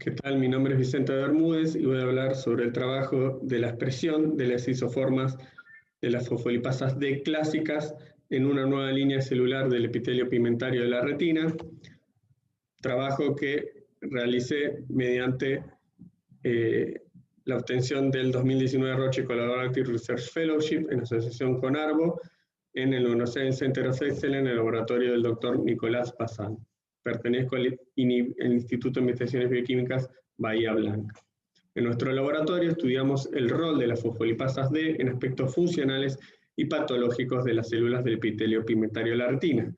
¿Qué tal? Mi nombre es Vicente Bermúdez y voy a hablar sobre el trabajo de la expresión de las isoformas de las fosfolipasas D clásicas en una nueva línea celular del epitelio pigmentario de la retina, trabajo que realicé mediante la obtención del 2019 Roche Collaborative Research Fellowship en asociación con ARBO en el Neuroscience Center of Excellence en el laboratorio del Dr. Nicolás Bazán. Pertenezco al Instituto de Investigaciones Bioquímicas Bahía Blanca. En nuestro laboratorio estudiamos el rol de las fosfolipasas D en aspectos funcionales y patológicos de las células del epitelio pigmentario de la retina.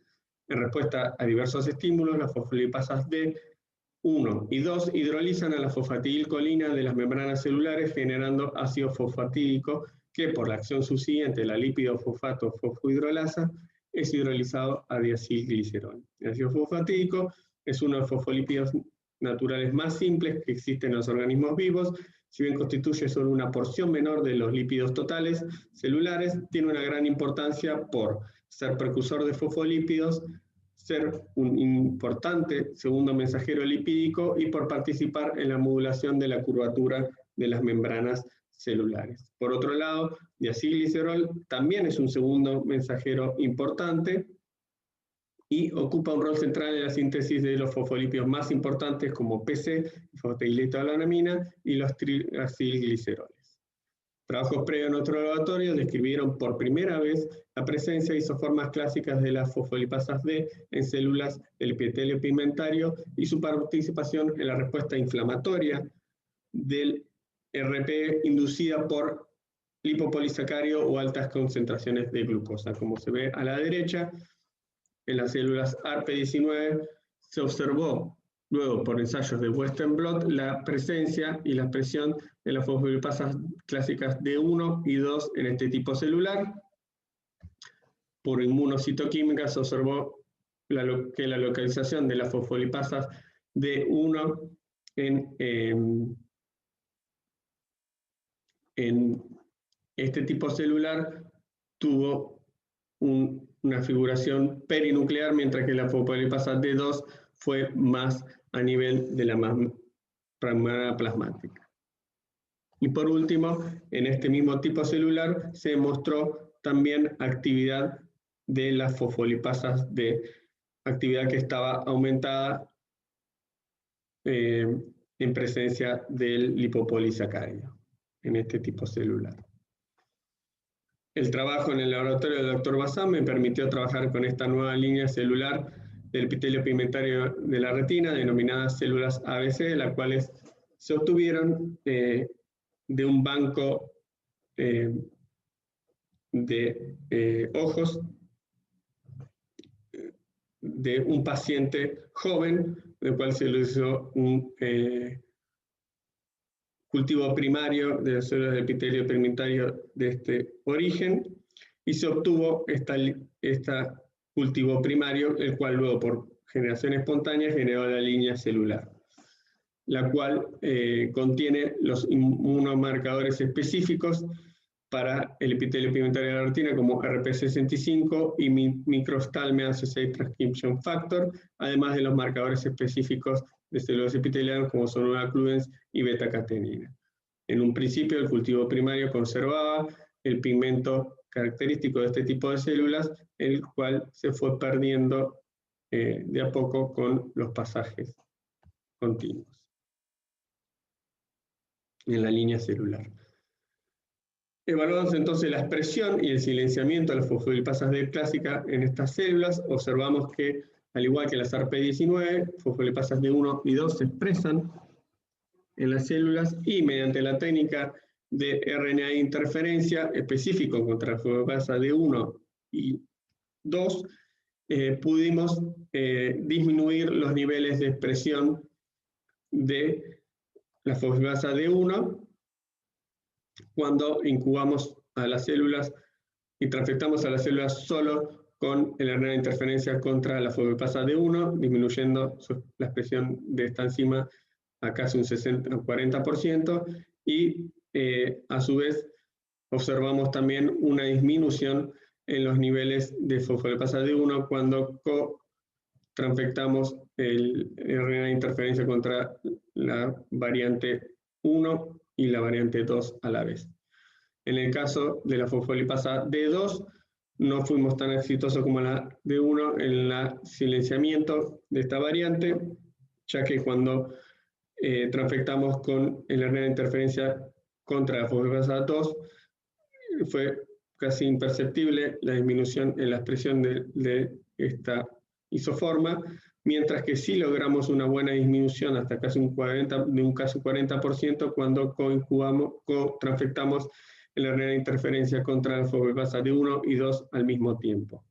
En respuesta a diversos estímulos, las fosfolipasas D1 y 2 hidrolizan a la fosfatidilcolina de las membranas celulares generando ácido fosfatídico que por la acción subsiguiente de la lípido fosfato fosfohidrolasa es hidrolizado a diacilglicerol. El ácido fosfatídico es uno de los fosfolípidos naturales más simples que existen en los organismos vivos. Si bien constituye solo una porción menor de los lípidos totales celulares, tiene una gran importancia por ser precursor de fosfolípidos, ser un importante segundo mensajero lipídico y por participar en la modulación de la curvatura de las membranas celulares. Por otro lado, diacilglicerol también es un segundo mensajero importante y ocupa un rol central en la síntesis de los fosfolípidos más importantes como PC, fosfatidiletoalanamina y los triacilgliceroles. Trabajos previos en nuestro laboratorio describieron por primera vez la presencia de isoformas clásicas de las fosfolipasas D en células del epitelio pigmentario y su participación en la respuesta inflamatoria del RP inducida por lipopolisacario o altas concentraciones de glucosa. Como se ve a la derecha, en las células ARP19 se observó luego por ensayos de Western blot la presencia y la expresión de las fosfolipasas clásicas D1 y 2 en este tipo celular. Por inmunocitoquímica se observó que la localización de las fosfolipasas D1 en este tipo celular tuvo una figuración perinuclear, mientras que la fosfolipasa D2 fue más a nivel de la membrana plasmática. Y por último, en este mismo tipo celular se demostró también actividad de las fosfolipasas D, actividad que estaba aumentada en presencia del lipopolisacario en este tipo celular. El trabajo en el laboratorio del Dr. Bazán me permitió trabajar con esta nueva línea celular del epitelio pigmentario de la retina, denominadas células ABC, las cuales se obtuvieron de un banco de ojos de un paciente joven, del cual se le hizo un cultivo primario de las células del epitelio pigmentario de este origen, y se obtuvo este cultivo primario, el cual luego por generación espontánea generó la línea celular, la cual contiene los inmunomarcadores específicos para el epitelio pigmentario de la retina como RP65 y microphthalmia associated transcription factor, además de los marcadores específicos de células epiteliales como son occludens y beta-catenina. En un principio el cultivo primario conservaba el pigmento característico de este tipo de células, el cual se fue perdiendo de a poco con los pasajes continuos en la línea celular. Evaluamos entonces la expresión y el silenciamiento de las fosfolipasas D clásica en estas células. Observamos que, al igual que las ARP19, fosfolipasas D1 y 2 se expresan en las células y mediante la técnica de RNA de interferencia específico contra la fosfolipasa D1 y 2, pudimos disminuir los niveles de expresión de la fosfolipasa D1 cuando incubamos a las células y transfectamos a las células solo con el RNA de interferencia contra la fosfolipasa D1, disminuyendo la expresión de esta enzima a casi un 40%, y a su vez observamos también una disminución en los niveles de fosfolipasa D1 cuando transfectamos el RNA de interferencia contra la variante 1 y la variante 2 a la vez. En el caso de la fosfolipasa D2, no fuimos tan exitosos como la D1 en el silenciamiento de esta variante, ya que cuando transfectamos con el RNA de interferencia contra la fosfolipasa 2, fue casi imperceptible la disminución en la expresión de esta isoforma, mientras que sí logramos una buena disminución hasta casi un 40% cuando transfectamos el RNA de interferencia contra la fosfolipasa D1 y 2 al mismo tiempo.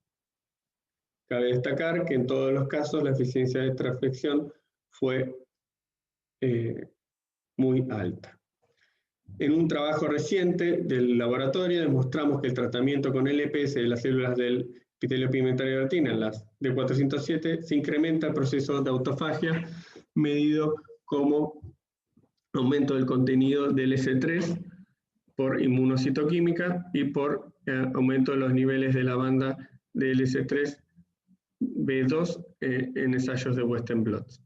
Cabe destacar que en todos los casos la eficiencia de transfección fue muy alta. En un trabajo reciente del laboratorio demostramos que el tratamiento con LPS de las células del epitelio pigmentario de la retina, las D407, se incrementa el proceso de autofagia medido como aumento del contenido del S3 por inmunocitoquímica y por aumento de los niveles de la banda del S3B2 en ensayos de Western blots.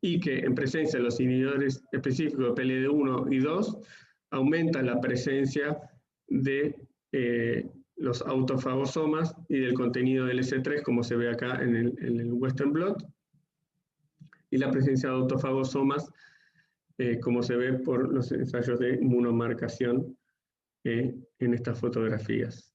Y que en presencia de los inhibidores específicos de PLD1 y 2 aumenta la presencia de los autofagosomas y del contenido del S3, como se ve acá en el Western blot, y la presencia de autofagosomas, como se ve por los ensayos de inmunomarcación en estas fotografías.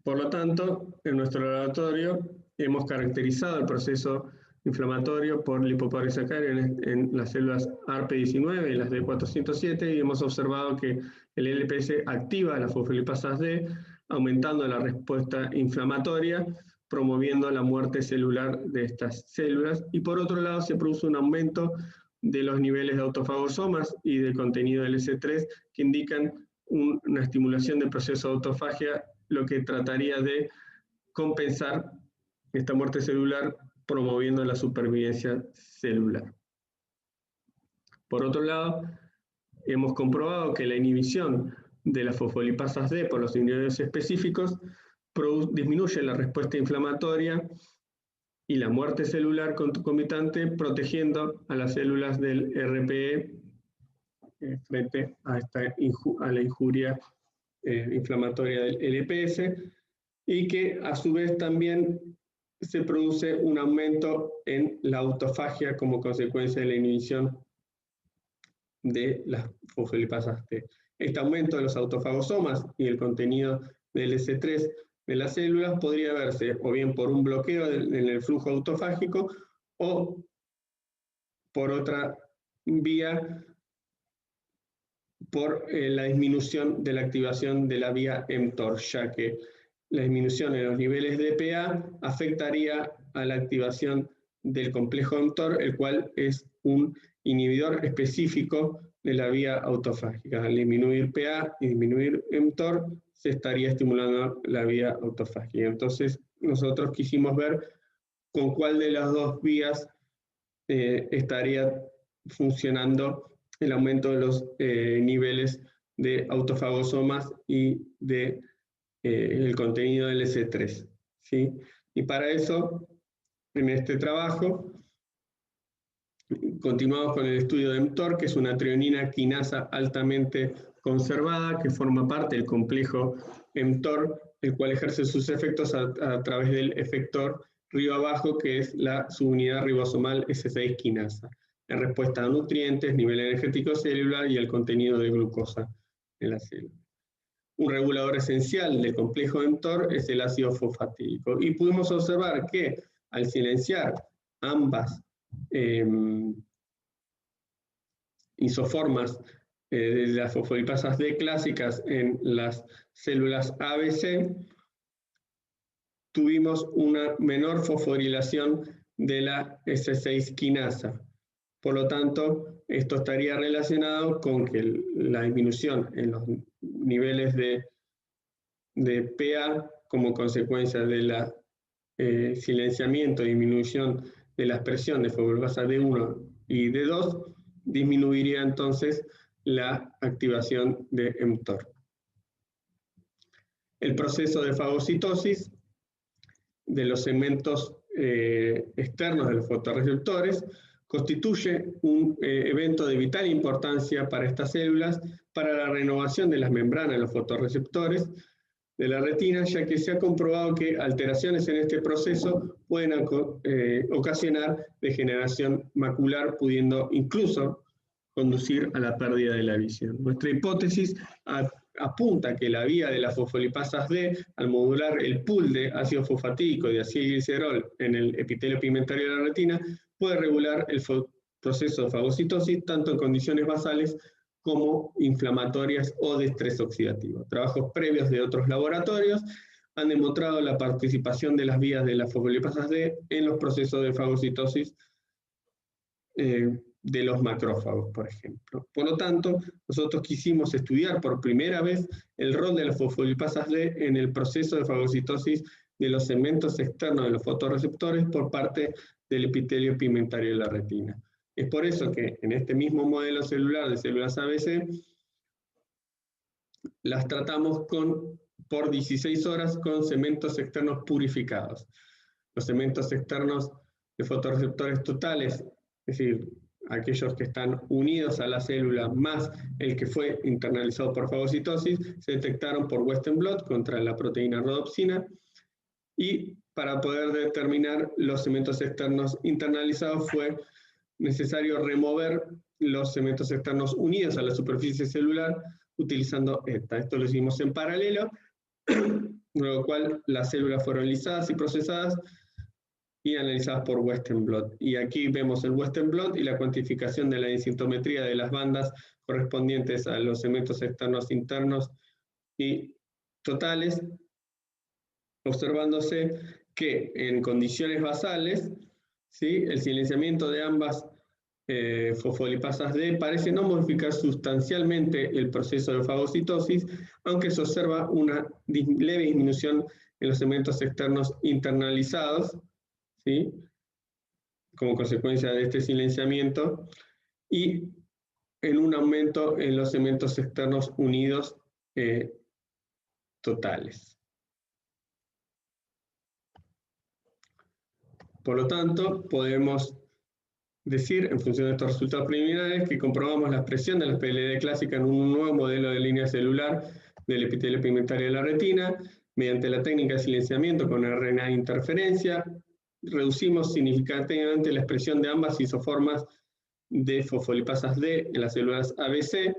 Por lo tanto, en nuestro laboratorio hemos caracterizado el proceso inflamatorio por lipopolisacárido en las células ARP19 y las D407 y hemos observado que el LPS activa las fosfolipasas D, aumentando la respuesta inflamatoria, promoviendo la muerte celular de estas células, y por otro lado se produce un aumento de los niveles de autofagosomas y del contenido del S3 que indican una estimulación del proceso de autofagia, lo que trataría de compensar esta muerte celular promoviendo la supervivencia celular. Por otro lado, hemos comprobado que la inhibición de las fosfolipasas D por los inhibidores específicos disminuye la respuesta inflamatoria y la muerte celular concomitante, protegiendo a las células del RPE frente a la injuria inflamatoria del LPS, y que a su vez también se produce un aumento en la autofagia como consecuencia de la inhibición de las fosfolipasas T. Este aumento de los autofagosomas y el contenido del S3 de las células podría verse o bien por un bloqueo en el flujo autofágico o por otra vía, por la disminución de la activación de la vía mTOR, ya que la disminución en los niveles de PA afectaría a la activación del complejo mTOR, el cual es un inhibidor específico de la vía autofágica. Al disminuir PA y disminuir mTOR, se estaría estimulando la vía autofágica. Entonces, nosotros quisimos ver con cuál de las dos vías estaría funcionando el aumento de los niveles de autofagosomas y de el contenido del S3, ¿sí? Y para eso, en este trabajo, continuamos con el estudio de mTOR, que es una trionina quinasa altamente conservada, que forma parte del complejo mTOR, el cual ejerce sus efectos a través del efector río abajo, que es la subunidad ribosomal S6 quinasa, en respuesta a nutrientes, nivel energético celular y el contenido de glucosa en la célula. Un regulador esencial del complejo mTOR es el ácido fosfatídico, y pudimos observar que al silenciar ambas isoformas de las fosfolipasas D clásicas en las células ABC, tuvimos una menor fosforilación de la S6 quinasa. Por lo tanto, esto estaría relacionado con que la disminución en los niveles de PA como consecuencia de la silenciamiento y disminución de la expresión de fosfolipasa D1 y D2 disminuiría entonces la activación de mTOR. El proceso de fagocitosis de los segmentos externos de los fotorreceptores constituye un evento de vital importancia para estas células, para la renovación de las membranas de los fotorreceptores de la retina, ya que se ha comprobado que alteraciones en este proceso pueden ocasionar degeneración macular, pudiendo incluso conducir a la pérdida de la visión. Nuestra hipótesis apunta que la vía de las fosfolipasas D, al modular el pool de ácido fosfatídico y de acilglicerol en el epitelio pigmentario de la retina, puede regular el proceso de fagocitosis tanto en condiciones basales como inflamatorias o de estrés oxidativo. Trabajos previos de otros laboratorios han demostrado la participación de las vías de las fosfolipasas D en los procesos de fagocitosis de los macrófagos, por ejemplo. Por lo tanto, nosotros quisimos estudiar por primera vez el rol de las fosfolipasas D en el proceso de fagocitosis de los segmentos externos de los fotorreceptores por parte del epitelio pigmentario de la retina. Es por eso que en este mismo modelo celular de células ABC las tratamos por 16 horas con segmentos externos purificados. Los segmentos externos de fotorreceptores totales, es decir, aquellos que están unidos a la célula más el que fue internalizado por fagocitosis, se detectaron por Western blot contra la proteína rodopsina, y para poder determinar los segmentos externos internalizados fue necesario remover los segmentos externos unidos a la superficie celular utilizando ETA. Esto lo hicimos en paralelo, luego cual las células fueron lisadas y procesadas y analizadas por Western blot. Y aquí vemos el Western blot y la cuantificación de la densitometría de las bandas correspondientes a los segmentos externos internos y totales, observándose que en condiciones basales, ¿sí?, el silenciamiento de ambas fosfolipasas D parece no modificar sustancialmente el proceso de fagocitosis, aunque se observa una leve disminución en los segmentos externos internalizados, ¿sí?, como consecuencia de este silenciamiento, y en un aumento en los segmentos externos unidos totales. Por lo tanto, podemos decir, en función de estos resultados preliminares, que comprobamos la expresión de la PLD clásica en un nuevo modelo de línea celular del epitelio pigmentario de la retina, mediante la técnica de silenciamiento con RNA interferencia. Reducimos significativamente la expresión de ambas isoformas de fosfolipasas D en las células ABC.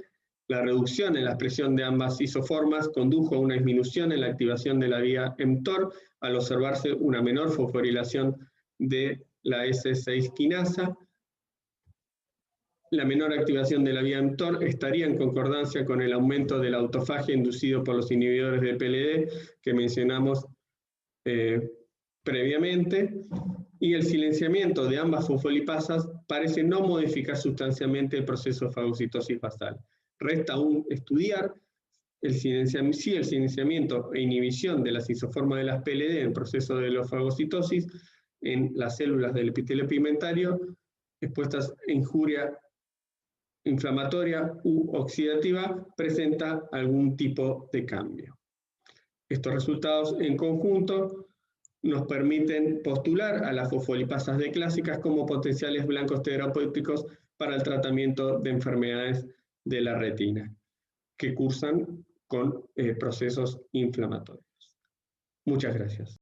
La reducción en la expresión de ambas isoformas condujo a una disminución en la activación de la vía mTOR al observarse una menor fosforilación de la S6 quinasa. La menor activación de la vía mTOR estaría en concordancia con el aumento de la autofagia inducido por los inhibidores de PLD que mencionamos previamente, y el silenciamiento de ambas fosfolipasas parece no modificar sustancialmente el proceso de fagocitosis basal. Resta aún estudiar si el silenciamiento e inhibición de las isoformas de las PLD en el proceso de la fagocitosis en las células del epitelio pigmentario expuestas a injuria inflamatoria u oxidativa presenta algún tipo de cambio. Estos resultados en conjunto nos permiten postular a las fosfolipasas D clásicas como potenciales blancos terapéuticos para el tratamiento de enfermedades de la retina que cursan con procesos inflamatorios. Muchas gracias.